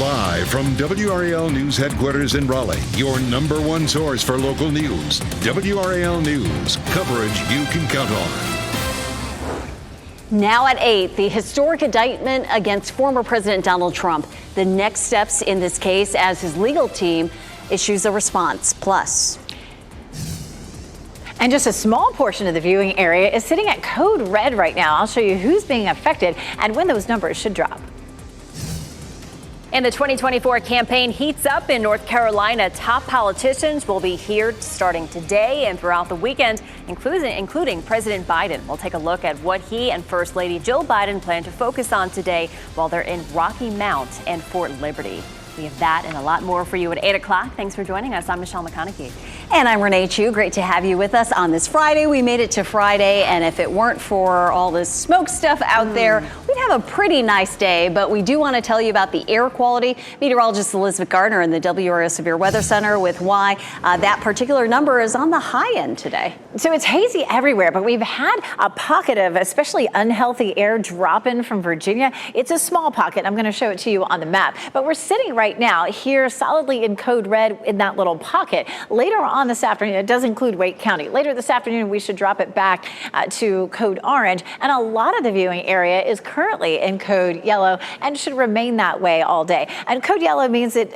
Live from WRAL News Headquarters in Raleigh, your #1 source for local news. WRAL News, coverage you can count on. Now at 8, the historic indictment against former President Donald Trump. The next steps in this case as his legal team issues a response. Plus. And just a small portion of the viewing area is sitting at code red right now. I'll show you who's being affected and when those numbers should drop. And the 2024 campaign heats up in North Carolina. Top politicians will be here starting today and throughout the weekend, including President Biden. We'll take a look at what he and First Lady Jill Biden plan to focus on today while they're in Rocky Mount and Fort Liberty. We have that and a lot more for you at 8 o'clock. Thanks for joining us. I'm Michelle McConaughey. And I'm Renee Chu. Great to have you with us on this Friday. We made it to Friday, and if it weren't for all this smoke stuff out there, we'd have a pretty nice day. But we do want to tell you about the air quality. Meteorologist Elizabeth Gardner in the WRAL Severe Weather Center with why that particular number is on the high end today. So it's hazy everywhere, but we've had a pocket of especially unhealthy air drop in from Virginia. It's a small pocket. I'm going to show it to you on the map. But we're sitting right now here solidly in code red in that little pocket. Later on this afternoon, it does include Wake County. Later this afternoon, we should drop it back to code orange. And a lot of the viewing area is currently in code yellow and should remain that way all day. And code yellow means that,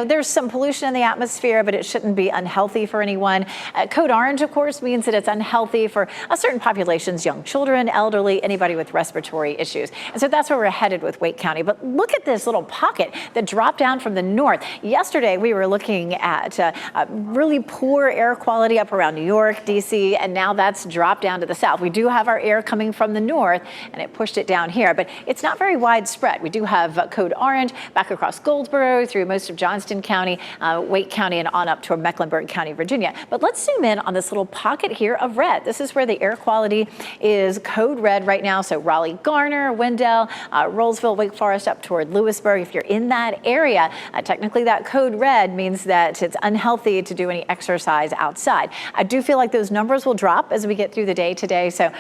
there's some pollution in the atmosphere, but it shouldn't be unhealthy for anyone. Code orange, of course, means that it's unhealthy for a certain populations, young children, elderly, anybody with respiratory issues. And so that's where we're headed with Wake County. But look at this little pocket that dropped down from the north. Yesterday, we were looking at really poor air quality up around New York, D.C., and now that's dropped down to the south. We do have our air coming from the north, and it pushed it down here, but it's not very widespread. We do have code orange back across Goldsboro through most of Johnston County, Wake County, and on up to Mecklenburg County, Virginia. But let's zoom in on this little pocket here of red. This is where the air quality is code red right now. So Raleigh, Garner, Wendell, Rollsville, Wake Forest up toward Lewisburg. If you're in that area, technically that code red means that it's unhealthy to do any exercise outside. I do feel like those numbers will drop as we get through the day today. So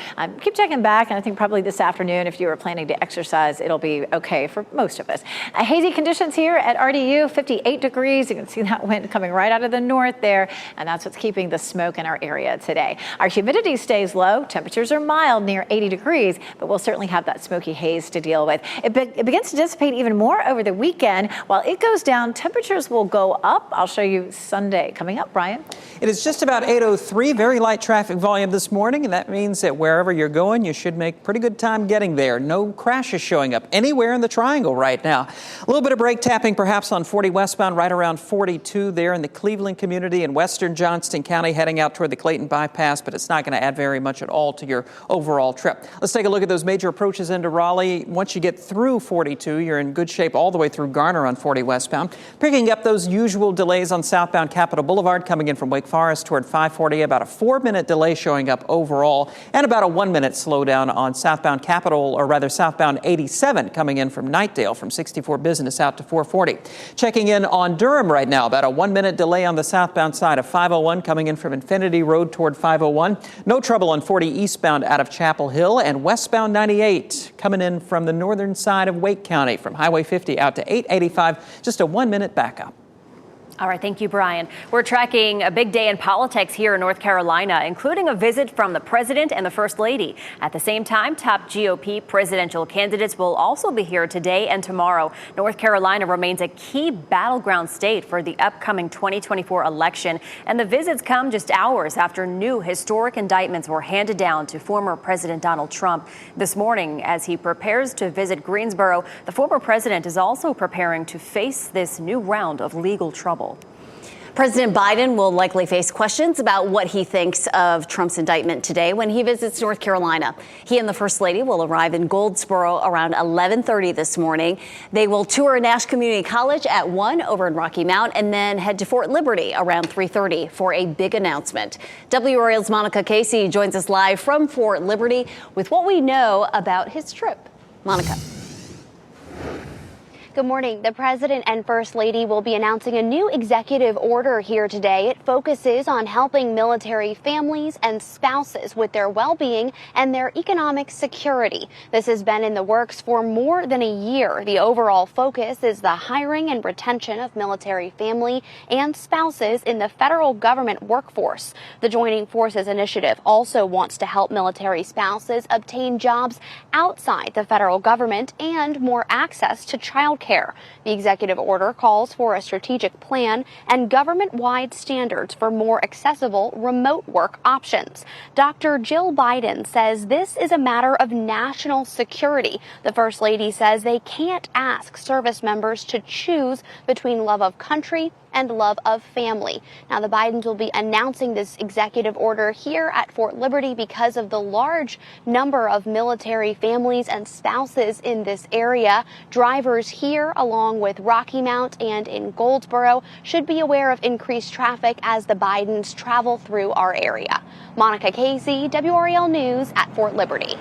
keep checking back. And I think probably this afternoon, if you were planning to exercise, it'll be okay for most of us. Hazy conditions here at RDU, 58 degrees. You can see that wind coming right out of the north there. And that's what's keeping the smoke in our area today. Our humidity stays low. Temperatures are mild, near 80 degrees, but we'll certainly have that smoky haze to deal with. It begins to dissipate even more over the weekend. While it goes down, temperatures will go up. I'll show you Sunday coming up. Brian? It is just about 8:03, very light traffic volume this morning, and that means that wherever you're going, you should make pretty good time getting there. No crashes showing up anywhere in the triangle right now. A little bit of brake tapping perhaps on 40 westbound, right around 42 there in the Cleveland community in western Johnston County, heading out toward the Clayton bypass, but it's not going to add very much at all to your overall trip. Let's take a look at those major approaches into Raleigh. Once you get through 42, you're in good shape all the way through Garner on 40 westbound. Picking up those usual delays on southbound Capitol Boulevard coming in from Wake Forest toward 540, about a 4-minute delay showing up overall, and about a 1-minute slowdown on southbound Capitol, or rather southbound 87 coming in from Knightdale from 64 Business out to 440. Checking in on Durham right now, about a 1-minute delay on the southbound side of 501 coming in from Infinity Road toward 501. No trouble on 40 eastbound out of Chapel Hill, and westbound 98 coming in from the northern side of Wake County from Highway 50 out to 885, just a 1-minute backup. All right, thank you, Brian. We're tracking a big day in politics here in North Carolina, including a visit from the president and the first lady. At the same time, top GOP presidential candidates will also be here today and tomorrow. North Carolina remains a key battleground state for the upcoming 2024 election, and the visits come just hours after new historic indictments were handed down to former President Donald Trump this morning. As he prepares to visit Greensboro, the former president is also preparing to face this new round of legal trouble. President Biden will likely face questions about what he thinks of Trump's indictment today when he visits North Carolina. He and the First Lady will arrive in Goldsboro around 11:30 this morning. They will tour Nash Community College at 1 over in Rocky Mount and then head to Fort Liberty around 3:30 for a big announcement. WRAL's Monica Casey joins us live from Fort Liberty with what we know about his trip. Monica. Good morning. The president and first lady will be announcing a new executive order here today. It focuses on helping military families and spouses with their well-being and their economic security. This has been in the works for more than a year. The overall focus is the hiring and retention of military family and spouses in the federal government workforce. The Joining Forces initiative also wants to help military spouses obtain jobs outside the federal government and more access to child care. The executive order calls for a strategic plan and government-wide standards for more accessible remote work options. Dr. Jill Biden says this is a matter of national security. The First Lady says they can't ask service members to choose between love of country and love of family. Now, the Bidens will be announcing this executive order here at Fort Liberty because of the large number of military families and spouses in this area. Drivers here, along with Rocky Mount and in Goldsboro, should be aware of increased traffic as the Bidens travel through our area. Monica Casey, WRAL News at Fort Liberty.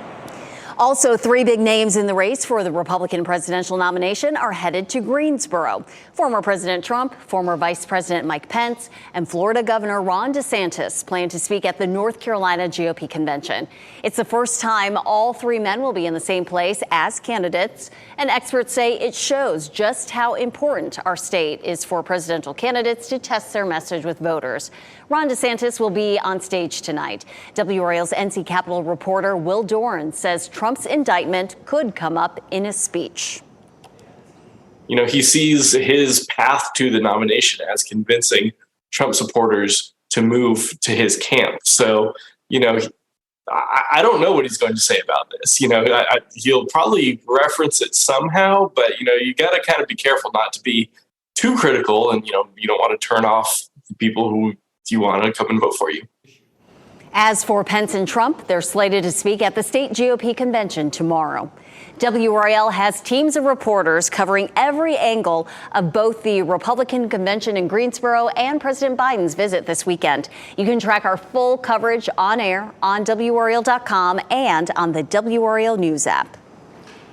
Also, three big names in the race for the Republican presidential nomination are headed to Greensboro. Former President Trump, former Vice President Mike Pence, and Florida Governor Ron DeSantis plan to speak at the North Carolina GOP convention. It's the first time all three men will be in the same place as candidates, and experts say it shows just how important our state is for presidential candidates to test their message with voters. Ron DeSantis will be on stage tonight. WRAL's NC Capitol reporter Will Doran says Trump's indictment could come up in his speech. You know, he sees his path to the nomination as convincing Trump supporters to move to his camp. So, you know, I don't know what he's going to say about this. You know, he'll probably reference it somehow, but, you know, you got to kind of be careful not to be too critical. And, you know, you don't want to turn off the people who you want to come and vote for you. As for Pence and Trump, they're slated to speak at the state GOP convention tomorrow. WRAL has teams of reporters covering every angle of both the Republican convention in Greensboro and President Biden's visit this weekend. You can track our full coverage on air on WRAL.com and on the WRAL News app.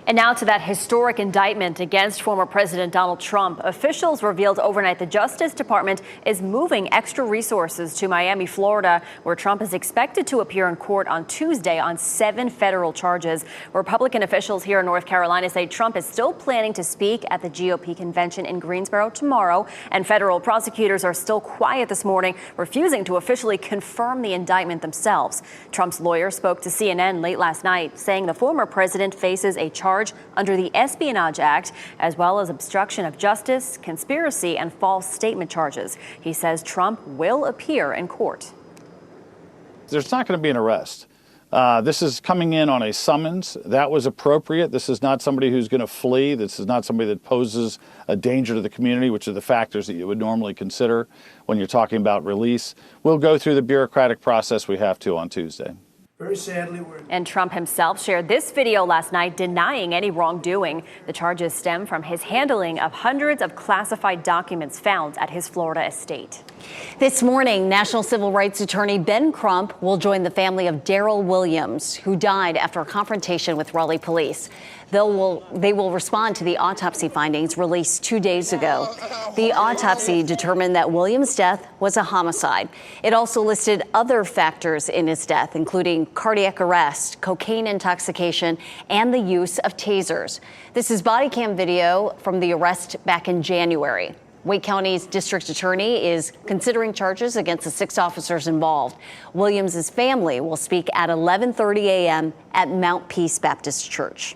And now to that historic indictment against former President Donald Trump. Officials revealed overnight the Justice Department is moving extra resources to Miami, Florida, where Trump is expected to appear in court on Tuesday on 7 federal charges. Republican officials here in North Carolina say Trump is still planning to speak at the GOP convention in Greensboro tomorrow, and federal prosecutors are still quiet this morning, refusing to officially confirm the indictment themselves. Trump's lawyer spoke to CNN late last night, saying the former president faces a charge under the Espionage Act, as well as obstruction of justice, conspiracy, and false statement charges. He says Trump will appear in court. There's not going to be an arrest. This is coming in on a summons. That was appropriate. This is not somebody who's going to flee. This is not somebody that poses a danger to the community, which are the factors that you would normally consider when you're talking about release. We'll go through the bureaucratic process we have to on Tuesday. Very sadly, And Trump himself shared this video last night denying any wrongdoing. The charges stem from his handling of hundreds of classified documents found at his Florida estate. This morning, National Civil Rights Attorney Ben Crump will join the family of Darrell Williams, who died after a confrontation with Raleigh police. They will respond to the autopsy findings released 2 days ago. The autopsy determined that Williams' death was a homicide. It also listed other factors in his death, including cardiac arrest, cocaine intoxication, and the use of tasers. This is body cam video from the arrest back in January. Wake County's district attorney is considering charges against the 6 officers involved. Williams' family will speak at 11:30 a.m. at Mount Peace Baptist Church.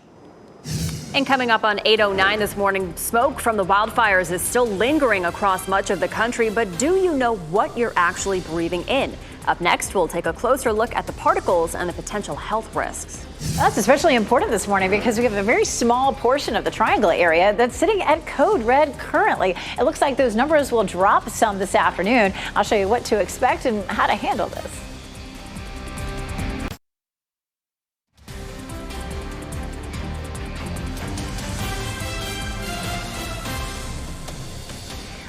And coming up on 8:09 this morning, smoke from the wildfires is still lingering across much of the country, but do you know what you're actually breathing in? Up next, we'll take a closer look at the particles and the potential health risks. That's especially important this morning because we have a very small portion of the Triangle area that's sitting at code red currently. It looks like those numbers will drop some this afternoon. I'll show you what to expect and how to handle this.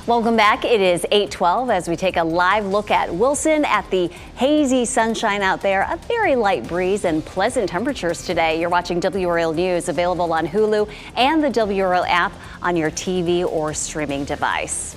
Welcome back. It is 8:12 as we take a live look at Wilson at the hazy sunshine out there, a very light breeze and pleasant temperatures today. You're watching WRAL News, available on Hulu and the WRAL app on your TV or streaming device.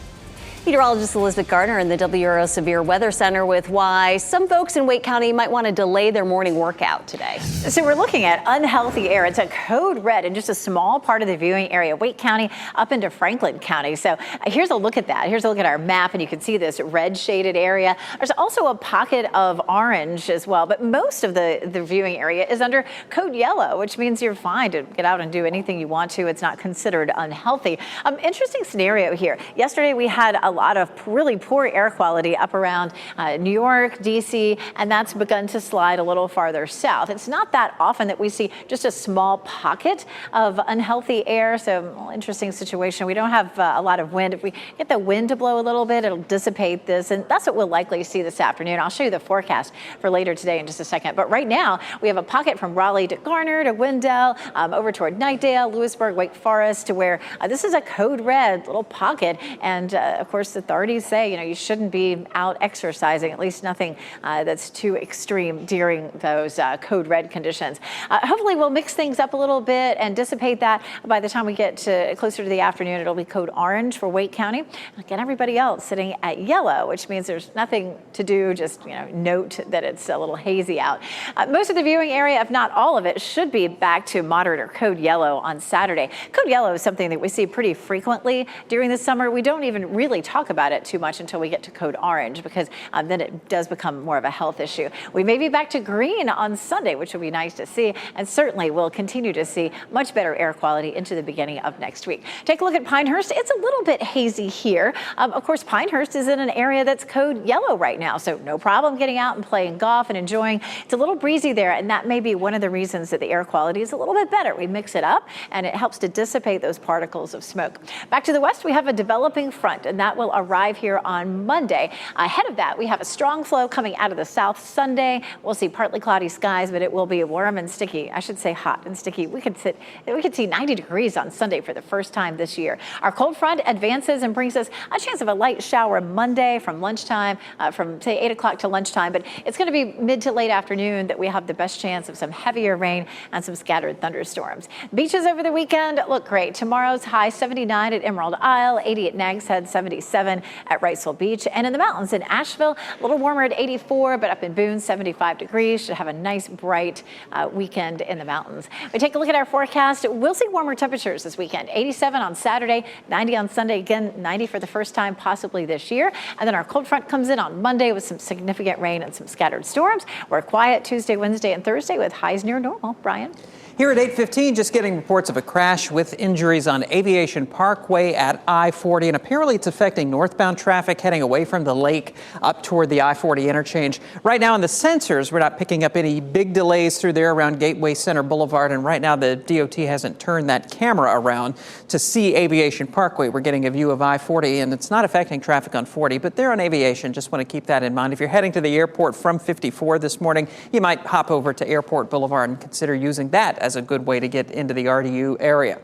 Meteorologist Elizabeth Gardner in the WRAL Severe Weather Center with why some folks in Wake County might want to delay their morning workout today. So we're looking at unhealthy air. It's a code red in just a small part of the viewing area, Wake County up into Franklin County. So here's a look at that. Here's a look at our map, and you can see this red shaded area. There's also a pocket of orange as well, but most of the viewing area is under code yellow, which means you're fine to get out and do anything you want to. It's not considered unhealthy. Interesting scenario here. Yesterday we had a lot of really poor air quality up around New York, D.C., and that's begun to slide a little farther south. It's not that often that we see just a small pocket of unhealthy air, so interesting situation. We don't have a lot of wind. If we get the wind to blow a little bit, it'll dissipate this, and that's what we'll likely see this afternoon. I'll show you the forecast for later today in just a second. But right now, we have a pocket from Raleigh to Garner to Wendell, over toward Knightdale, Lewisburg, Wake Forest, to where this is a code red little pocket, and of course, the authorities say, you shouldn't be out exercising, at least nothing that's too extreme during those code red conditions. Hopefully we'll mix things up a little bit and dissipate that. By the time we get to closer to the afternoon, it'll be code orange for Wake County. Again, everybody else sitting at yellow, which means there's nothing to do, just note that it's a little hazy out. Most of the viewing area, if not all of it, should be back to moderate or code yellow on Saturday. Code yellow is something that we see pretty frequently during the summer. We don't even really talk about it too much until we get to code orange, because then it does become more of a health issue. We may be back to green on Sunday, which will be nice to see, and certainly we'll continue to see much better air quality into the beginning of next week. Take a look at Pinehurst. It's a little bit hazy here. Of course, Pinehurst is in an area that's code yellow right now, so no problem getting out and playing golf and enjoying. It's a little breezy there, and that may be one of the reasons that the air quality is a little bit better. We mix it up, and it helps to dissipate those particles of smoke. Back to the west, we have a developing front, and that will arrive here on Monday. Ahead of that, we have a strong flow coming out of the south Sunday. We'll see partly cloudy skies, but it will be warm and sticky. I should say hot and sticky. We could see 90 degrees on Sunday for the first time this year. Our cold front advances and brings us a chance of a light shower Monday from lunchtime, from say 8 o'clock to lunchtime, but it's going to be mid to late afternoon that we have the best chance of some heavier rain and some scattered thunderstorms. Beaches over the weekend look great. Tomorrow's high 79 at Emerald Isle, 80 at Nags Head, 77 at Wrightsville Beach, and in the mountains in Asheville, a little warmer at 84, but up in Boone, 75 degrees. Should have a nice bright weekend in the mountains. We take a look at our forecast. We'll see warmer temperatures this weekend. 87 on Saturday, 90 on Sunday, again 90 for the first time possibly this year. And then our cold front comes in on Monday with some significant rain and some scattered storms. We're quiet Tuesday, Wednesday, and Thursday with highs near normal. Brian? Here at 8:15, just getting reports of a crash with injuries on Aviation Parkway at I-40, and apparently it's affecting northbound traffic heading away from the lake up toward the I-40 interchange. Right now in the sensors, we're not picking up any big delays through there around Gateway Center Boulevard, and right now the DOT hasn't turned that camera around to see Aviation Parkway. We're getting a view of I-40, and it's not affecting traffic on 40, but there on Aviation, just want to keep that in mind. If you're heading to the airport from 54 this morning, you might hop over to Airport Boulevard and consider using that as a good way to get into the RDU area.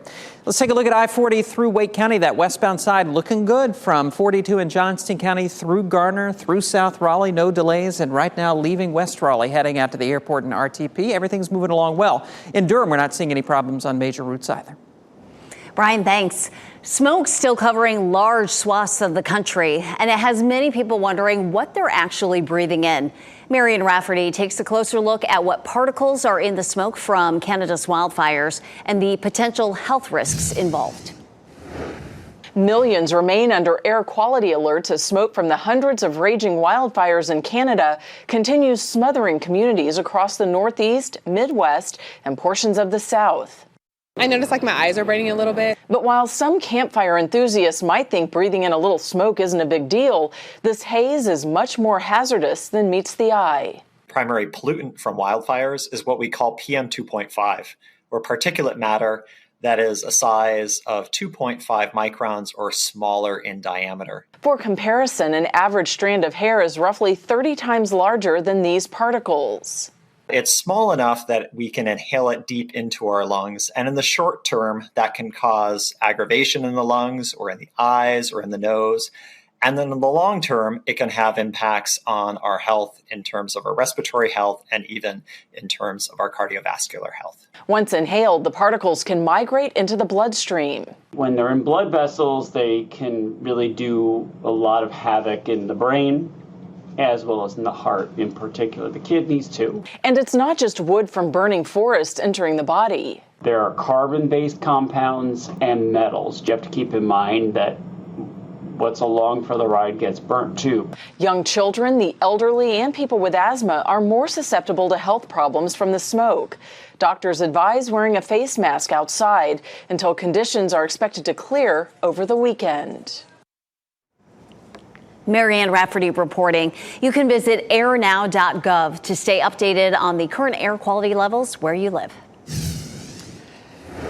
Let's take a look at I-40 through Wake County. That westbound side looking good from 42 in Johnston County through Garner, through South Raleigh. No delays. And right now leaving West Raleigh, heading out to the airport and RTP. Everything's moving along well. In Durham, we're not seeing any problems on major routes either. Brian, thanks. Smoke still covering large swaths of the country, and it has many people wondering what they're actually breathing in. Marion Rafferty takes a closer look at what particles are in the smoke from Canada's wildfires and the potential health risks involved. Millions remain under air quality alerts as smoke from the hundreds of raging wildfires in Canada continues smothering communities across the Northeast, Midwest, and portions of the South. I notice my eyes are burning a little bit. But while some campfire enthusiasts might think breathing in a little smoke isn't a big deal, this haze is much more hazardous than meets the eye. Primary pollutant from wildfires is what we call PM 2.5, or particulate matter that is a size of 2.5 microns or smaller in diameter. For comparison, an average strand of hair is roughly 30 times larger than these particles. It's small enough that we can inhale it deep into our lungs. And in the short term, that can cause aggravation in the lungs or in the eyes or in the nose. And then in the long term, it can have impacts on our health in terms of our respiratory health and even in terms of our cardiovascular health. Once inhaled, the particles can migrate into the bloodstream. When they're in blood vessels, they can really do a lot of havoc in the brain, as well as in the heart, in particular, the kidneys too. And it's not just wood from burning forests entering the body. There are carbon-based compounds and metals. You have to keep in mind that what's along for the ride gets burnt too. Young children, the elderly, and people with asthma are more susceptible to health problems from the smoke. Doctors advise wearing a face mask outside until conditions are expected to clear over the weekend. Marianne Rafferty reporting. You can visit airnow.gov to stay updated on the current air quality levels where you live.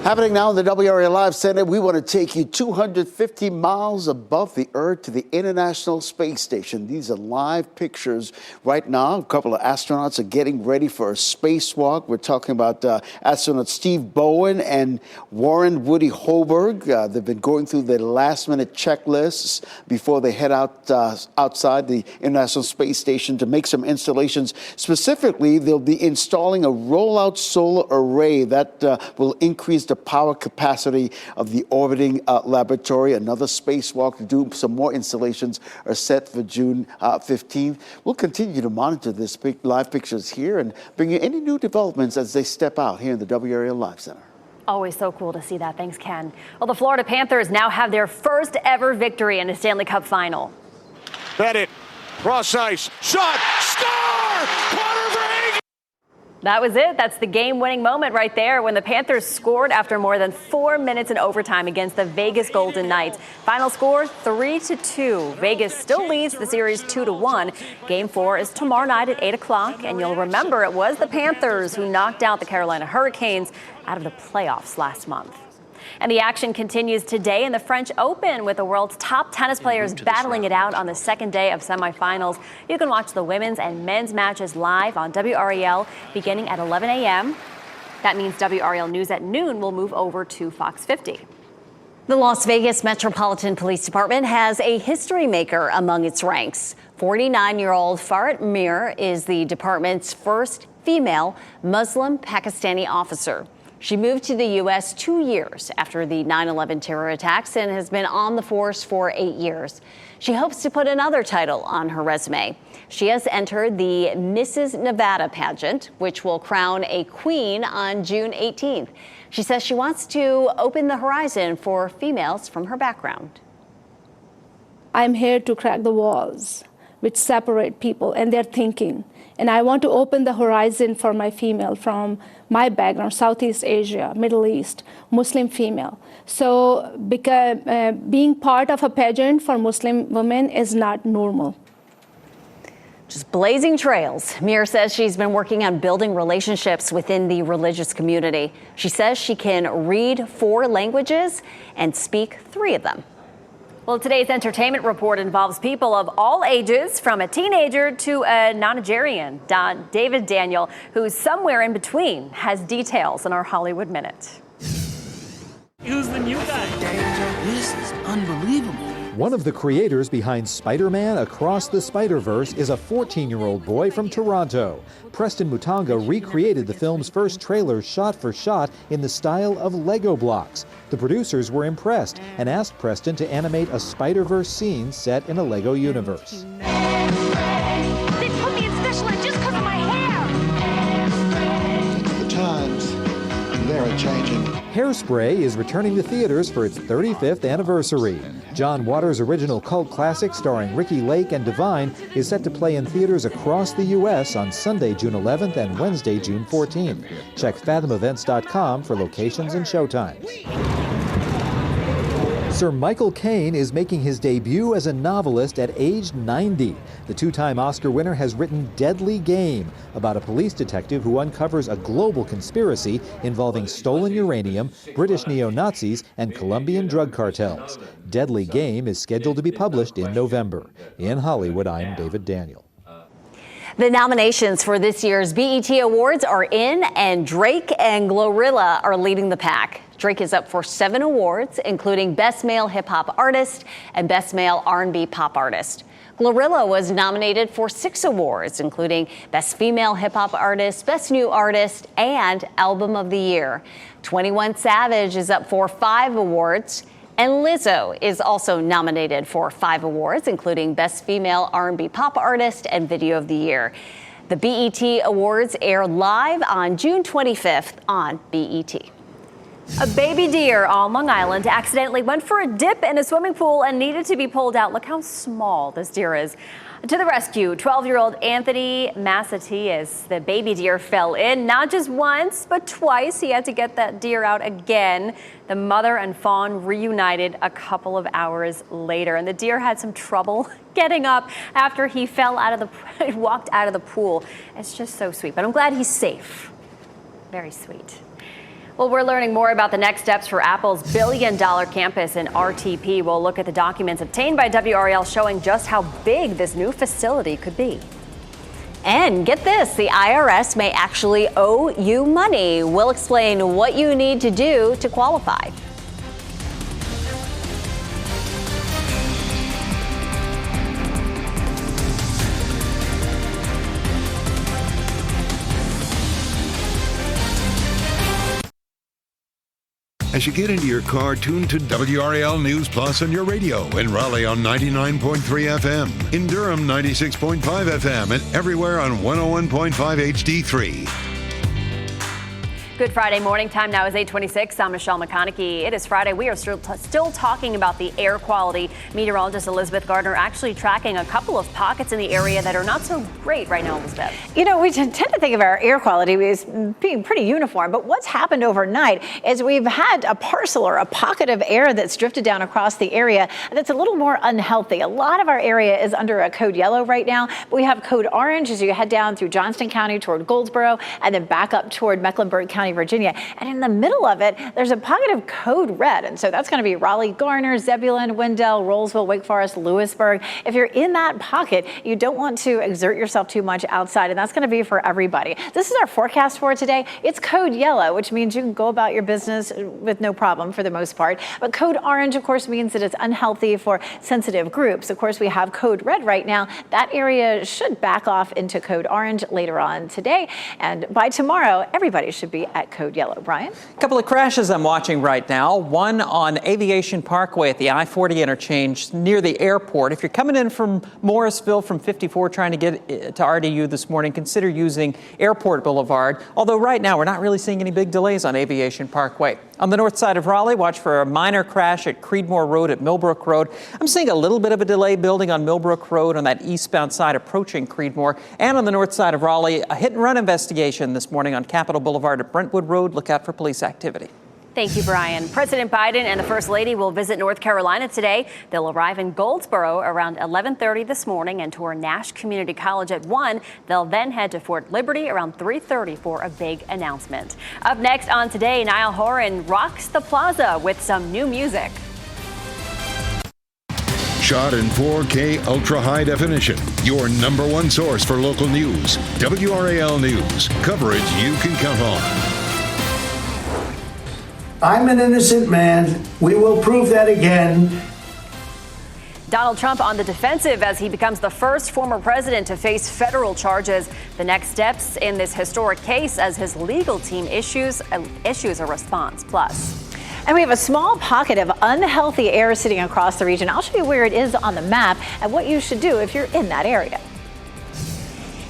Happening now in the WRAL Live Center, we want to take you 250 miles above the Earth to the International Space Station. These are live pictures right now. A couple of astronauts are getting ready for a spacewalk. We're talking about astronaut Steve Bowen and Warren Woody Hoberg. They've been going through their last-minute checklists before they head out outside the International Space Station to make some installations. Specifically, they'll be installing a rollout solar array that will increase the power capacity of the orbiting laboratory. Another spacewalk to do some more installations are set for June 15th. We'll continue to monitor this live pictures here and bring you any new developments as they step out here in the WRAL Live Center. Always so cool to see that. Thanks, Ken. Well, the Florida Panthers now have their first ever victory in a Stanley Cup final. Bennett, cross ice, shot, score! That was it. That's the game-winning moment right there when the Panthers scored after more than 4 minutes in overtime against the Vegas Golden Knights. Final score 3-2. Vegas still leads the series 2-1. Game 4 is tomorrow night at 8 o'clock, and you'll remember it was the Panthers who knocked out the Carolina Hurricanes out of the playoffs last month. And the action continues today in the French Open with the world's top tennis players battling it out on the second day of semifinals. You can watch the women's and men's matches live on WRAL beginning at 11 a.m. That means WRAL News at noon will move over to Fox 50. The Las Vegas Metropolitan Police Department has a history maker among its ranks. 49-year-old Farat Mir is the department's first female Muslim Pakistani officer. She moved to the U.S. 2 years after the 9/11 terror attacks and has been on the force for 8 years. She hopes to put another title on her resume. She has entered the Mrs. Nevada pageant, which will crown a queen on June 18th. She says she wants to open the horizon for females from her background. I'm here to crack the walls which separate people and their thinking. And I want to open the horizon for my female from my background, Southeast Asia, Middle East, Muslim female. So because, being part of a pageant for Muslim women is not normal. Just blazing trails. Mir says she's been working on building relationships within the religious community. She says she can read 4 languages and speak 3 of them. Well, today's entertainment report involves people of all ages, from a teenager to a nonagenarian. David Daniel, who's somewhere in between, has details in our Hollywood Minute. Who's the new guy? This is unbelievable. One of the creators behind Spider-Man Across the Spider-Verse is a 14-year-old boy from Toronto. Preston Mutanga recreated the film's first trailer shot for shot in the style of Lego blocks. The producers were impressed and asked Preston to animate a Spider-Verse scene set in a Lego universe. They put me in special ed just because of my hair. The times, they're changing. Hairspray is returning to theaters for its 35th anniversary. John Waters' original cult classic starring Ricky Lake and Divine is set to play in theaters across the U.S. on Sunday, June 11th and Wednesday, June 14th. Check fathomevents.com for locations and showtimes. Sir Michael Caine is making his debut as a novelist at age 90. The 2-time Oscar winner has written Deadly Game, about a police detective who uncovers a global conspiracy involving stolen uranium, British neo-Nazis, and Colombian drug cartels. Deadly Game is scheduled to be published in November. In Hollywood, I'm David Daniel. The nominations for this year's BET Awards are in, and Drake and Glorilla are leading the pack. Drake is up for 7 awards, including Best Male Hip Hop Artist and Best Male R&B Pop Artist. Glorilla was nominated for 6 awards, including Best Female Hip Hop Artist, Best New Artist, and Album of the Year. 21 Savage is up for 5 awards. And Lizzo is also nominated for 5 awards, including Best Female R&B Pop Artist and Video of the Year. The BET Awards air live on June 25th on BET. A baby deer on Long Island accidentally went for a dip in a swimming pool and needed to be pulled out. Look how small this deer is. To the rescue, 12-year-old Anthony Massatias. The baby deer fell in not just once, but twice. He had to get that deer out again. The mother and fawn reunited a couple of hours later, and the deer had some trouble getting up after he walked out of the pool. It's just so sweet, but I'm glad he's safe. Very sweet. Well, we're learning more about the next steps for Apple's billion-dollar campus in RTP. We'll look at the documents obtained by WRAL showing just how big this new facility could be. And get this, the IRS may actually owe you money. We'll explain what you need to do to qualify. As you get into your car, tune to WRAL News Plus on your radio. In Raleigh on 99.3 FM. In Durham, 96.5 FM. And everywhere on 101.5 HD3. Good Friday morning. Time now is 8:26. I'm Michelle McConaughey. It is Friday. We are still talking about the air quality. Meteorologist Elizabeth Gardner actually tracking a couple of pockets in the area that are not so great right now, Elizabeth. You know, we tend to think of our air quality as being pretty uniform, but what's happened overnight is we've had a parcel or a pocket of air that's drifted down across the area that's a little more unhealthy. A lot of our area is under a code yellow right now, but we have code orange as you head down through Johnston County toward Goldsboro and then back up toward Mecklenburg County, Virginia. And in the middle of it, there's a pocket of code red. And so that's going to be Raleigh, Garner, Zebulon, Wendell, Rollsville, Wake Forest, Lewisburg. If you're in that pocket, you don't want to exert yourself too much outside. And that's going to be for everybody. This is our forecast for today. It's code yellow, which means you can go about your business with no problem for the most part. But code orange, of course, means that it's unhealthy for sensitive groups. Of course, we have code red right now. That area should back off into code orange later on today. And by tomorrow, everybody should be at code yellow. Brian? A couple of crashes I'm watching right now. One on Aviation Parkway at the I-40 interchange near the airport. If you're coming in from Morrisville from 54 trying to get to RDU this morning, consider using Airport Boulevard. Although right now we're not really seeing any big delays on Aviation Parkway. On the north side of Raleigh, watch for a minor crash at Creedmoor Road at Millbrook Road. I'm seeing a little bit of a delay building on Millbrook Road on that eastbound side approaching Creedmoor. And on the north side of Raleigh, a hit-and-run investigation this morning on Capitol Boulevard at Brentwood Road. Look out for police activity. Thank you, Brian. President Biden and the First Lady will visit North Carolina today. They'll arrive in Goldsboro around 11:30 this morning and tour Nash Community College at 1. They'll then head to Fort Liberty around 3:30 for a big announcement. Up next on Today, Niall Horan rocks the plaza with some new music. Shot in 4K ultra high definition. Your number one source for local news. WRAL News. Coverage you can count on. I'm an innocent man. We will prove that again. Donald Trump on the defensive as he becomes the first former president to face federal charges. The next steps in this historic case as his legal team issues a response. Plus. And we have a small pocket of unhealthy air sitting across the region. I'll show you where it is on the map and what you should do if you're in that area.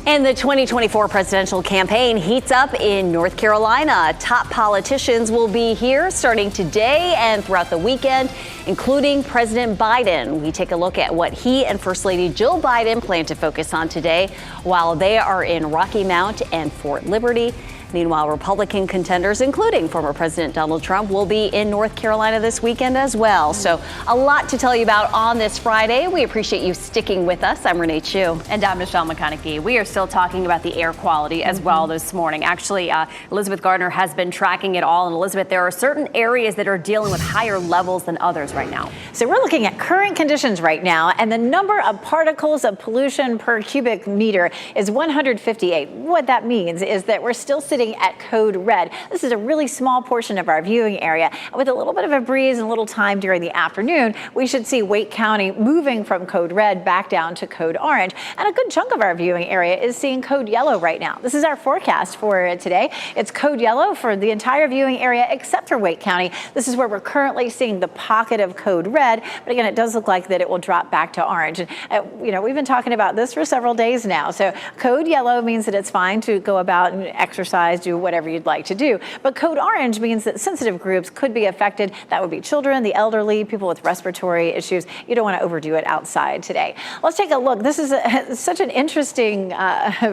And the 2024 presidential campaign heats up in North Carolina. Top politicians will be here starting today and throughout the weekend, including President Biden. We take a look at what he and First Lady Jill Biden plan to focus on today while they are in Rocky Mount and Fort Liberty. Meanwhile, Republican contenders, including former President Donald Trump, will be in North Carolina this weekend as well. So a lot to tell you about on this Friday. We appreciate you sticking with us. I'm Renee Chu. And I'm Michelle McConaughey. We are still talking about the air quality as well this morning. Actually, Elizabeth Gardner has been tracking it all. And Elizabeth, there are certain areas that are dealing with higher levels than others right now. So we're looking at current conditions right now, and the number of particles of pollution per cubic meter is 158. What that means is that we're still sitting at code red. This is a really small portion of our viewing area. With a little bit of a breeze and a little time during the afternoon, we should see Wake County moving from code red back down to code orange. And a good chunk of our viewing area is seeing code yellow right now. This is our forecast for today. It's code yellow for the entire viewing area except for Wake County. This is where we're currently seeing the pocket of code red. But again, it does look like that it will drop back to orange. And, we've been talking about this for several days now. So code yellow means that it's fine to go about and exercise, do whatever you'd like to do. But code orange means that sensitive groups could be affected. That would be children, the elderly, people with respiratory issues. You don't want to overdo it outside today. Let's take a look. This is such an interesting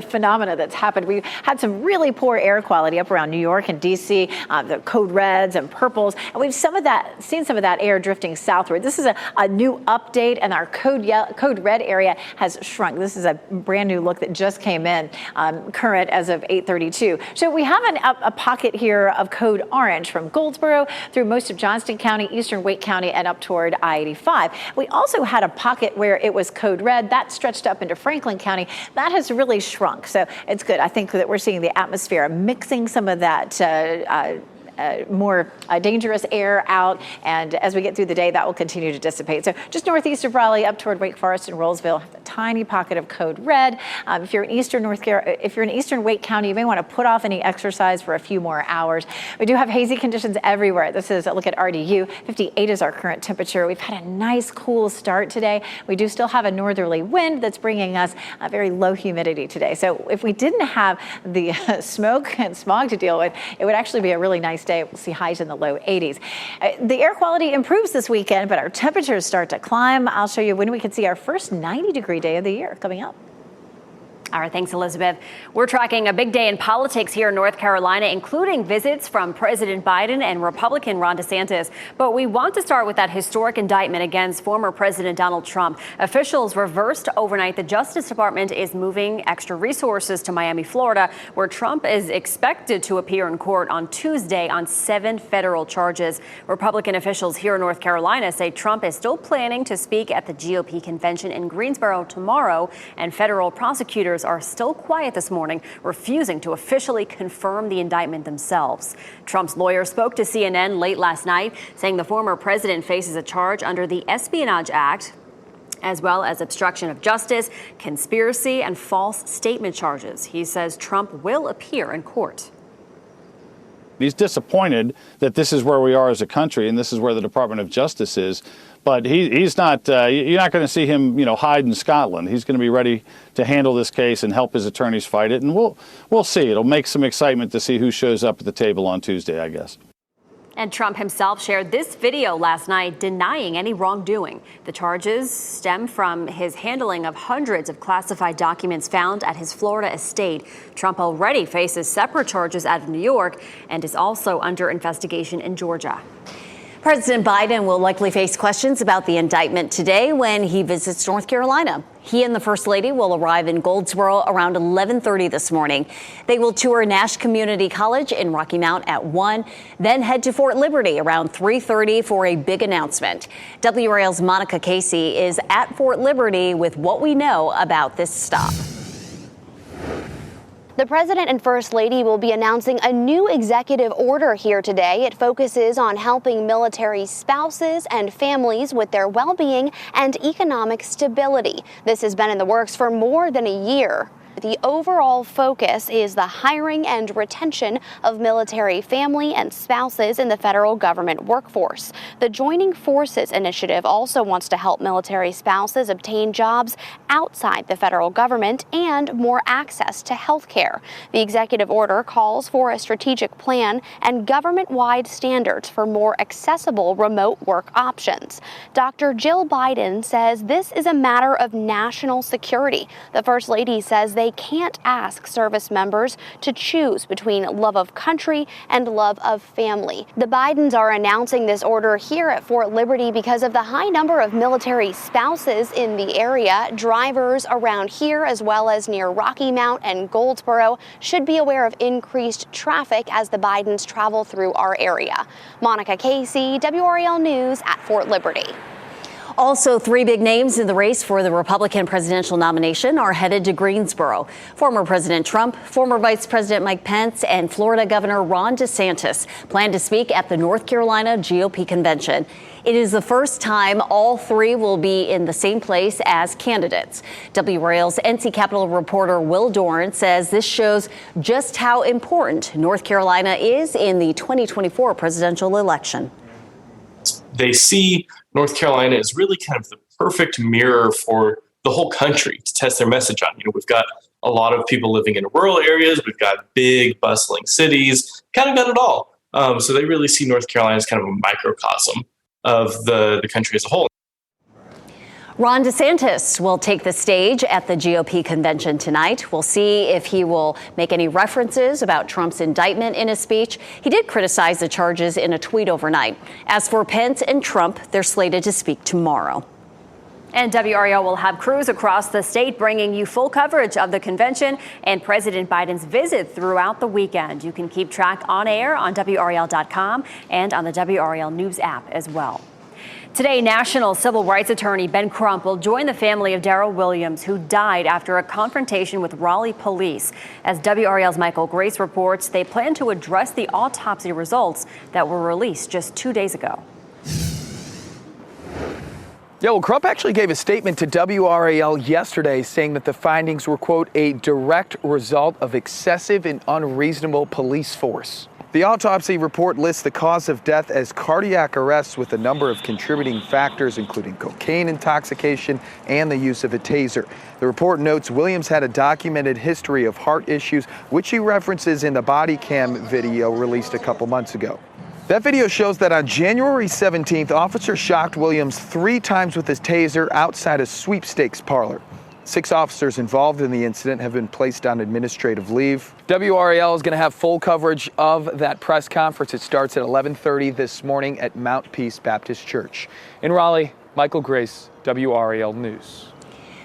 phenomena that's happened. We've had some really poor air quality up around New York and D.C., the code reds and purples, and we've seen some of that air drifting southward. This is a new update, and our code red area has shrunk. This is a brand new look that just came in, current as of 8:32. So we have a pocket here of code orange from Goldsboro through most of Johnston County, eastern Wake County, and up toward I-85. We also had a pocket where it was code red. That stretched up into Franklin County. That has really shrunk. So it's good. I think that we're seeing the atmosphere mixing some of that more dangerous air out, and as we get through the day, that will continue to dissipate. So just northeast of Raleigh, up toward Wake Forest and Rollsville, a tiny pocket of code red. If you're in eastern Wake County, you may want to put off any exercise for a few more hours. We do have hazy conditions everywhere. This is a look at RDU. 58 is our current temperature. We've had a nice cool start today. We do still have a northerly wind that's bringing us a very low humidity today. So if we didn't have the smoke and smog to deal with, it would actually be a really nice day. We'll see highs in the low 80s. The air quality improves this weekend, but our temperatures start to climb. I'll show you when we can see our first 90-degree day of the year coming up. All right, thanks, Elizabeth. We're tracking a big day in politics here in North Carolina, including visits from President Biden and Republican Ron DeSantis. But we want to start with that historic indictment against former President Donald Trump. Officials reversed overnight. The Justice Department is moving extra resources to Miami, Florida, where Trump is expected to appear in court on Tuesday on 7 federal charges. Republican officials here in North Carolina say Trump is still planning to speak at the GOP convention in Greensboro tomorrow, and federal prosecutors are still quiet this morning, refusing to officially confirm the indictment themselves. Trump's lawyer spoke to CNN late last night, saying the former president faces a charge under the Espionage Act, as well as obstruction of justice, conspiracy, and false statement charges. He says Trump will appear in court. He's disappointed that this is where we are as a country, and this is where the Department of Justice is. But he's not. You're not going to see him, hide in Scotland. He's going to be ready to handle this case and help his attorneys fight it. And we'll see. It'll make some excitement to see who shows up at the table on Tuesday, I guess. And Trump himself shared this video last night denying any wrongdoing. The charges stem from his handling of hundreds of classified documents found at his Florida estate. Trump already faces separate charges out of New York and is also under investigation in Georgia. President Biden will likely face questions about the indictment today when he visits North Carolina. He and the First Lady will arrive in Goldsboro around 11:30 this morning. They will tour Nash Community College in Rocky Mount at 1, then head to Fort Liberty around 3:30 for a big announcement. WRAL's Monica Casey is at Fort Liberty with what we know about this stop. The President and First Lady will be announcing a new executive order here today. It focuses on helping military spouses and families with their well-being and economic stability. This has been in the works for more than a year. The overall focus is the hiring and retention of military family and spouses in the federal government workforce. The Joining Forces initiative also wants to help military spouses obtain jobs outside the federal government and more access to health care. The executive order calls for a strategic plan and government-wide standards for more accessible remote work options. Dr. Jill Biden says this is a matter of national security. The First Lady says they can't ask service members to choose between love of country and love of family. The Bidens are announcing this order here at Fort Liberty because of the high number of military spouses in the area. Drivers around here, as well as near Rocky Mount and Goldsboro, should be aware of increased traffic as the Bidens travel through our area. Monica Casey, WRAL News at Fort Liberty. Also, three big names in the race for the Republican presidential nomination are headed to Greensboro. Former President Trump, former Vice President Mike Pence, and Florida Governor Ron DeSantis plan to speak at the North Carolina GOP convention. It is the first time all three will be in the same place as candidates. WRAL's NC Capitol reporter Will Doran says this shows just how important North Carolina is in the 2024 presidential election. They see North Carolina as really kind of the perfect mirror for the whole country to test their message on. We've got a lot of people living in rural areas. We've got big, bustling cities, kind of got it all. So they really see North Carolina as kind of a microcosm of the country as a whole. Ron DeSantis will take the stage at the GOP convention tonight. We'll see if he will make any references about Trump's indictment in his speech. He did criticize the charges in a tweet overnight. As for Pence and Trump, they're slated to speak tomorrow. And WRAL will have crews across the state bringing you full coverage of the convention and President Biden's visit throughout the weekend. You can keep track on air on WRAL.com and on the WRAL News app as well. Today, national civil rights attorney Ben Crump will join the family of Darrell Williams, who died after a confrontation with Raleigh police. As WRAL's Michael Grace reports, they plan to address the autopsy results that were released just 2 days ago. Yeah, well, Crump actually gave a statement to WRAL yesterday saying that the findings were, quote, a direct result of excessive and unreasonable police force. The autopsy report lists the cause of death as cardiac arrest with a number of contributing factors, including cocaine intoxication and the use of a taser. The report notes Williams had a documented history of heart issues, which he references in the body cam video released a couple months ago. That video shows that on January 17th, officers shocked Williams 3 times with his taser outside a sweepstakes parlor. 6 officers involved in the incident have been placed on administrative leave. WRAL is going to have full coverage of that press conference. It starts at 11:30 this morning at Mount Peace Baptist Church. In Raleigh, Michael Grace, WRAL News.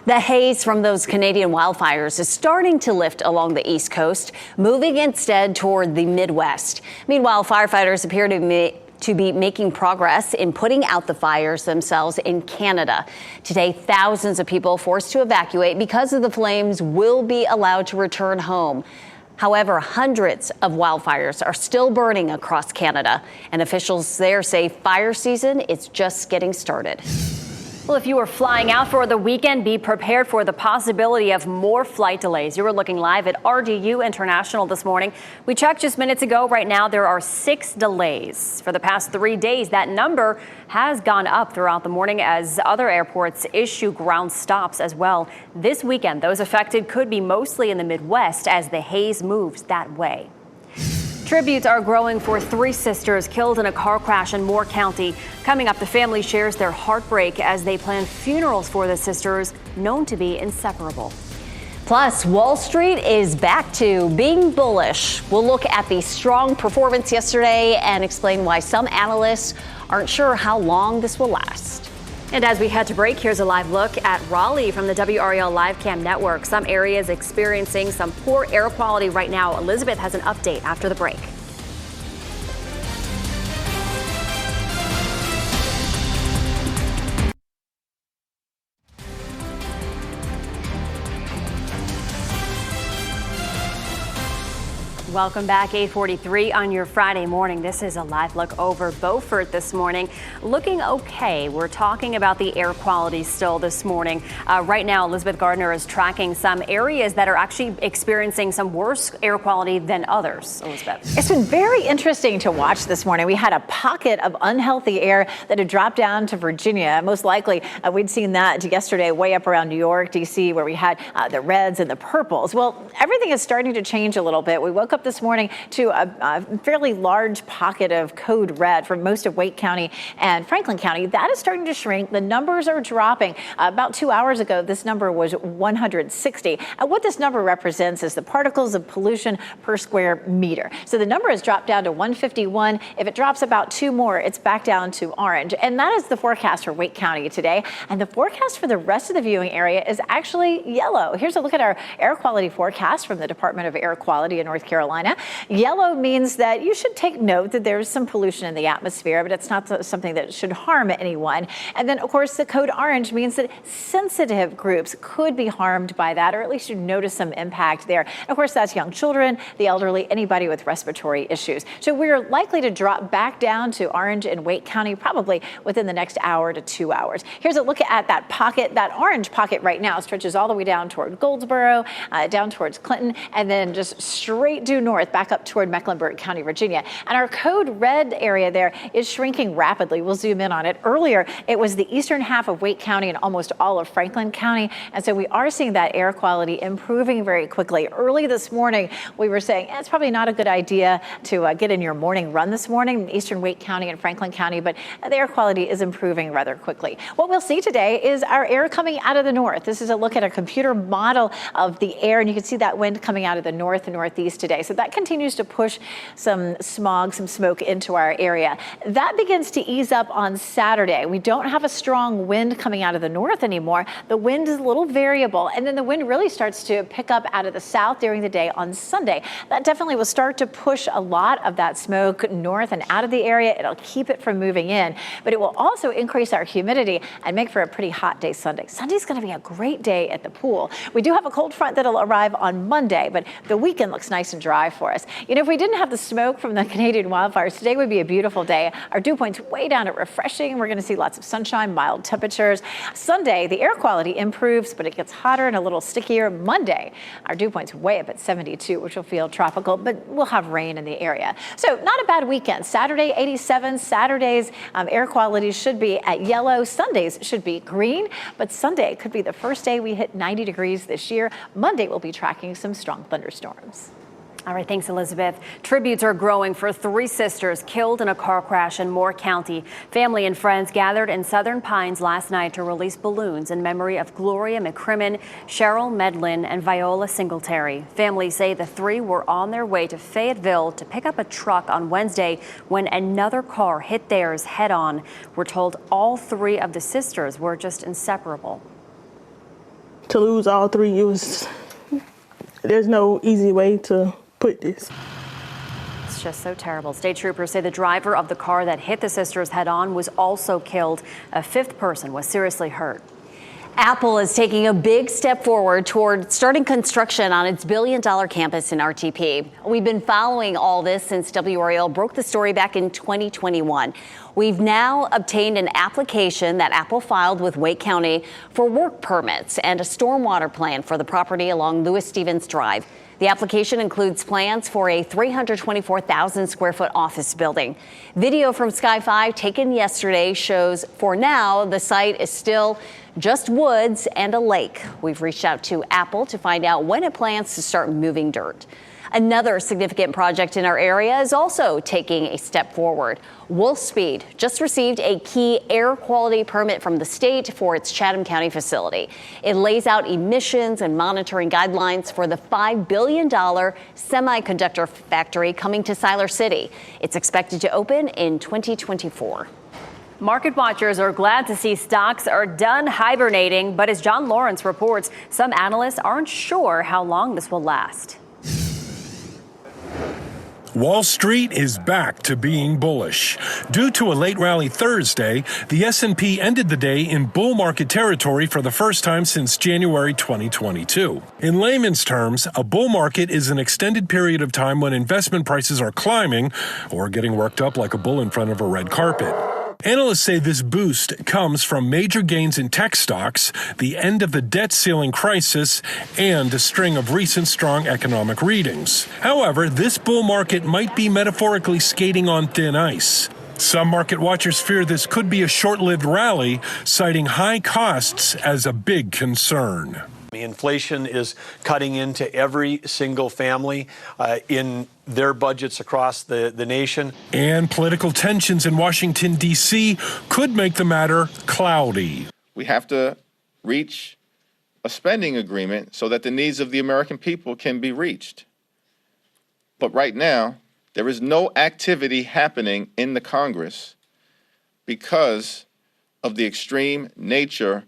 The haze from those Canadian wildfires is starting to lift along the East Coast, moving instead toward the Midwest. Meanwhile, firefighters appear to be making progress in putting out the fires themselves in Canada. Today, thousands of people forced to evacuate because of the flames will be allowed to return home. However, hundreds of wildfires are still burning across Canada, and officials there say fire season is just getting started. Well, if you are flying out for the weekend, be prepared for the possibility of more flight delays. You were looking live at RDU International this morning. We checked just minutes ago. Right now, there are 6 delays. For the past 3 days, that number has gone up throughout the morning as other airports issue ground stops as well. This weekend, those affected could be mostly in the Midwest as the haze moves that way. Tributes are growing for 3 sisters killed in a car crash in Moore County. Coming up, the family shares their heartbreak as they plan funerals for the sisters, known to be inseparable. Plus, Wall Street is back to being bullish. We'll look at the strong performance yesterday and explain why some analysts aren't sure how long this will last. And as we head to break, here's a live look at Raleigh from the WRAL Live Cam Network. Some areas experiencing some poor air quality right now. Elizabeth has an update after the break. Welcome back, 8:43 on your Friday morning. This is a live look over Beaufort this morning. Looking okay. We're talking about the air quality still this morning. Right now, Elizabeth Gardner is tracking some areas that are actually experiencing some worse air quality than others. Elizabeth. It's been very interesting to watch this morning. We had a pocket of unhealthy air that had dropped down to Virginia. Most likely, we'd seen that yesterday way up around New York, D.C., where we had the reds and the purples. Well, everything is starting to change a little bit. We woke up this morning to a fairly large pocket of code red for most of Wake County and Franklin County. That is starting to shrink. The numbers are dropping. About 2 hours ago, this number was 160. And what this number represents is the particles of pollution per square meter. So the number has dropped down to 151. If it drops about 2 more, it's back down to orange. And that is the forecast for Wake County today. And the forecast for the rest of the viewing area is actually yellow. Here's a look at our air quality forecast from the Department of Air Quality in North Carolina. Yellow means that you should take note that there's some pollution in the atmosphere, but it's not something that should harm anyone. And then, of course, the code orange means that sensitive groups could be harmed by that, or at least you notice some impact there. And of course, that's young children, the elderly, anybody with respiratory issues. So we're likely to drop back down to orange in Wake County probably within the next hour to 2 hours. Here's a look at that pocket. That orange pocket right now stretches all the way down toward Goldsboro, down towards Clinton, and then just straight due north back up toward Mecklenburg County, Virginia. And our code red area there is shrinking rapidly. We'll zoom in on it. Earlier, it was the eastern half of Wake County and almost all of Franklin County. And so we are seeing that air quality improving very quickly. Early this morning, we were saying it's probably not a good idea to get in your morning run this morning in eastern Wake County and Franklin County, but the air quality is improving rather quickly. What we'll see today is our air coming out of the north. This is a look at a computer model of the air, and you can see that wind coming out of the north and northeast today. So that continues to push some smog, some smoke into our area. That begins to ease up on Saturday. We don't have a strong wind coming out of the north anymore. The wind is a little variable, and then the wind really starts to pick up out of the south during the day on Sunday. That definitely will start to push a lot of that smoke north and out of the area. It'll keep it from moving in, but it will also increase our humidity and make for a pretty hot day Sunday. Sunday's going to be a great day at the pool. We do have a cold front that'll arrive on Monday, but the weekend looks nice and dry for us. You know, if we didn't have the smoke from the Canadian wildfires, today would be a beautiful day. Our dew point's way down at refreshing. We're going to see lots of sunshine, mild temperatures. Sunday, the air quality improves, but it gets hotter and a little stickier. Monday, our dew point's way up at 72, which will feel tropical, but we'll have rain in the area. So not a bad weekend. Saturday, 87. Saturday's air quality should be at yellow. Sundays should be green, but Sunday could be the first day we hit 90 degrees this year. Monday, we'll be tracking some strong thunderstorms. All right, thanks, Elizabeth. Tributes are growing for 3 sisters killed in a car crash in Moore County. Family and friends gathered in Southern Pines last night to release balloons in memory of Gloria McCrimmon, Cheryl Medlin, and Viola Singletary. Families say the 3 were on their way to Fayetteville to pick up a truck on Wednesday when another car hit theirs head-on. We're told all 3 of the sisters were just inseparable. To lose all 3, there's no easy way to put this. It's just so terrible. State troopers say the driver of the car that hit the sisters head on was also killed. A 5th person was seriously hurt. Apple is taking a big step forward toward starting construction on its billion-dollar campus in RTP. We've been following all this since WRAL broke the story back in 2021. We've now obtained an application that Apple filed with Wake County for work permits and a stormwater plan for the property along Lewis Stevens Drive. The application includes plans for a 324,000 square foot office building. Video from Sky 5 taken yesterday shows for now the site is still just woods and a lake. We've reached out to Apple to find out when it plans to start moving dirt. Another significant project in our area is also taking a step forward. Wolfspeed just received a key air quality permit from the state for its Chatham County facility. It lays out emissions and monitoring guidelines for the $5 billion semiconductor factory coming to Siler City. It's expected to open in 2024. Market watchers are glad to see stocks are done hibernating, but as John Lawrence reports, some analysts aren't sure how long this will last. Wall Street is back to being bullish. Due to a late rally Thursday, the S&P ended the day in bull market territory for the first time since January 2022. In layman's terms, a bull market is an extended period of time when investment prices are climbing or getting worked up like a bull in front of a red carpet. Analysts say this boost comes from major gains in tech stocks, the end of the debt ceiling crisis, and a string of recent strong economic readings. However, this bull market might be metaphorically skating on thin ice. Some market watchers fear this could be a short-lived rally, citing high costs as a big concern. Inflation is cutting into every single family in their budgets across the nation. And political tensions in Washington, D.C. could make the matter cloudy. We have to reach a spending agreement so that the needs of the American people can be reached. But right now, there is no activity happening in the Congress because of the extreme nature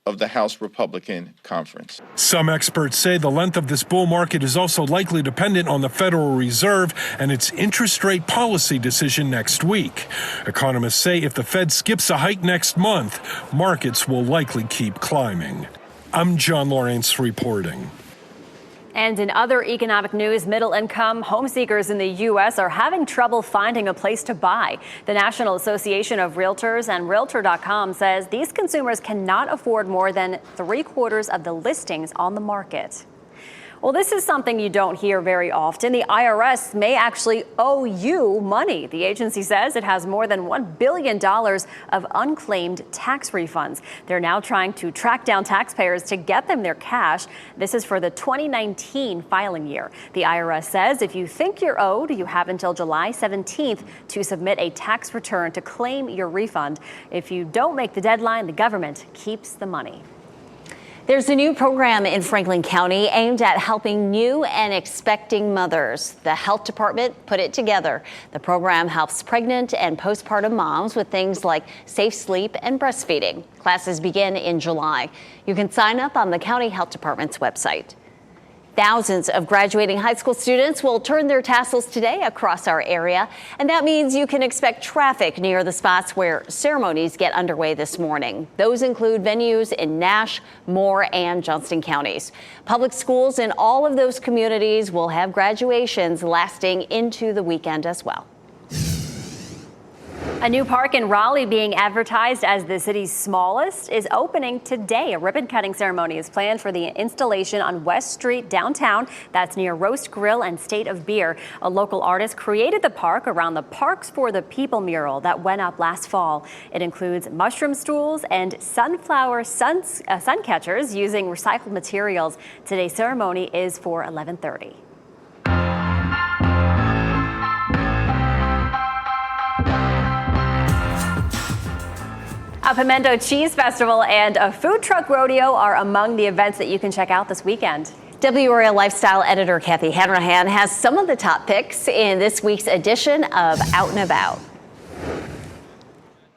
of the House Republican Conference. Some experts say the length of this bull market is also likely dependent on the Federal Reserve and its interest rate policy decision next week. Economists say if the Fed skips a hike next month, markets will likely keep climbing. I'm John Lawrence reporting. And in other economic news, middle-income home seekers in the U.S. are having trouble finding a place to buy. The National Association of Realtors and Realtor.com says these consumers cannot afford more than 3/4 of the listings on the market. Well, this is something you don't hear very often. The IRS may actually owe you money. The agency says it has more than $1 billion of unclaimed tax refunds. They're now trying to track down taxpayers to get them their cash. This is for the 2019 filing year. The IRS says if you think you're owed, you have until July 17th to submit a tax return to claim your refund. If you don't make the deadline, the government keeps the money. There's a new program in Franklin County aimed at helping new and expecting mothers. The health department put it together. The program helps pregnant and postpartum moms with things like safe sleep and breastfeeding. Classes begin in July. You can sign up on the county health department's website. Thousands of graduating high school students will turn their tassels today across our area, and that means you can expect traffic near the spots where ceremonies get underway this morning. Those include venues in Nash, Moore, and Johnston counties. Public schools in all of those communities will have graduations lasting into the weekend as well. A new park in Raleigh being advertised as the city's smallest is opening today. A ribbon-cutting ceremony is planned for the installation on West Street downtown. That's near Roast Grill and State of Beer. A local artist created the park around the Parks for the People mural that went up last fall. It includes mushroom stools and sunflower sun catchers using recycled materials. Today's ceremony is for 11:30. A Pimento Cheese Festival and a food truck rodeo are among the events that you can check out this weekend. WRAL lifestyle editor Kathy Hanrahan has some of the top picks in this week's edition of Out and About.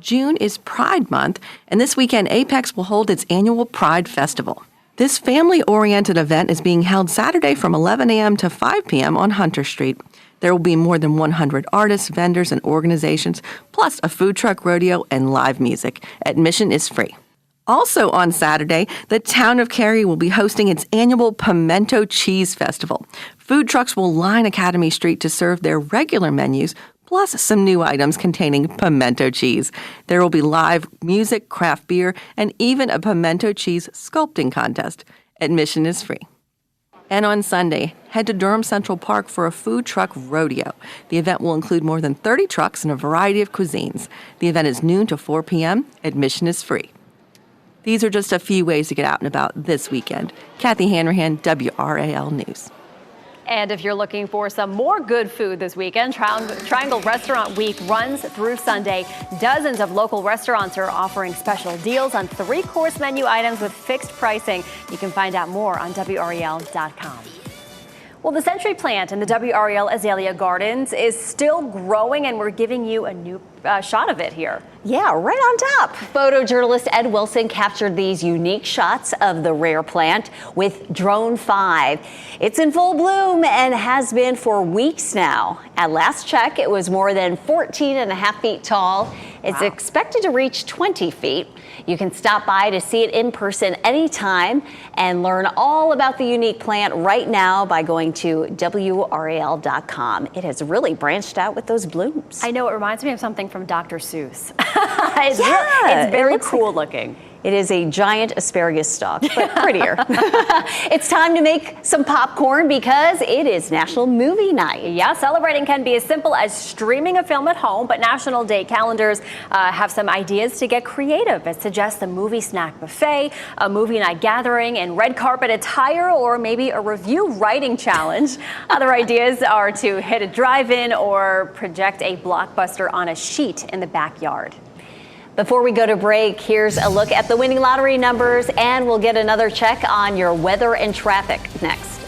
June is Pride Month, and this weekend Apex will hold its annual Pride Festival. This family-oriented event is being held Saturday from 11 a.m. to 5 p.m. on Hunter Street. There will be more than 100 artists, vendors, and organizations, plus a food truck rodeo and live music. Admission is free. Also on Saturday, the town of Cary will be hosting its annual Pimento Cheese Festival. Food trucks will line Academy Street to serve their regular menus, plus some new items containing pimento cheese. There will be live music, craft beer, and even a pimento cheese sculpting contest. Admission is free. And on Sunday, head to Durham Central Park for a food truck rodeo. The event will include more than 30 trucks and a variety of cuisines. The event is noon to 4 p.m. Admission is free. These are just a few ways to get out and about this weekend. Kathy Hanrahan, WRAL News. And if you're looking for some more good food this weekend, Triangle Restaurant Week runs through Sunday. Dozens of local restaurants are offering special deals on 3-course menu items with fixed pricing. You can find out more on WRAL.com. Well, the Century plant in the WRAL Azalea Gardens is still growing, and we're giving you a new shot of it here. Yeah, right on top. Photojournalist Ed Wilson captured these unique shots of the rare plant with Drone 5. It's in full bloom and has been for weeks now. At last check, it was more than 14.5 feet tall. It's expected to reach 20 feet. You can stop by to see it in person anytime and learn all about the unique plant right now by going to WRAL.com. It has really branched out with those blooms. I know, it reminds me of something from Dr. Seuss. It's very cool looking. It is a giant asparagus stalk, but prettier. It's time to make some popcorn because it is National Movie Night. Yeah, celebrating can be as simple as streaming a film at home, but National Day calendars have some ideas to get creative. It suggests a movie snack buffet, a movie night gathering in red carpet attire, or maybe a review writing challenge. Other ideas are to hit a drive-in or project a blockbuster on a sheet in the backyard. Before we go to break, here's a look at the winning lottery numbers, and we'll get another check on your weather and traffic next.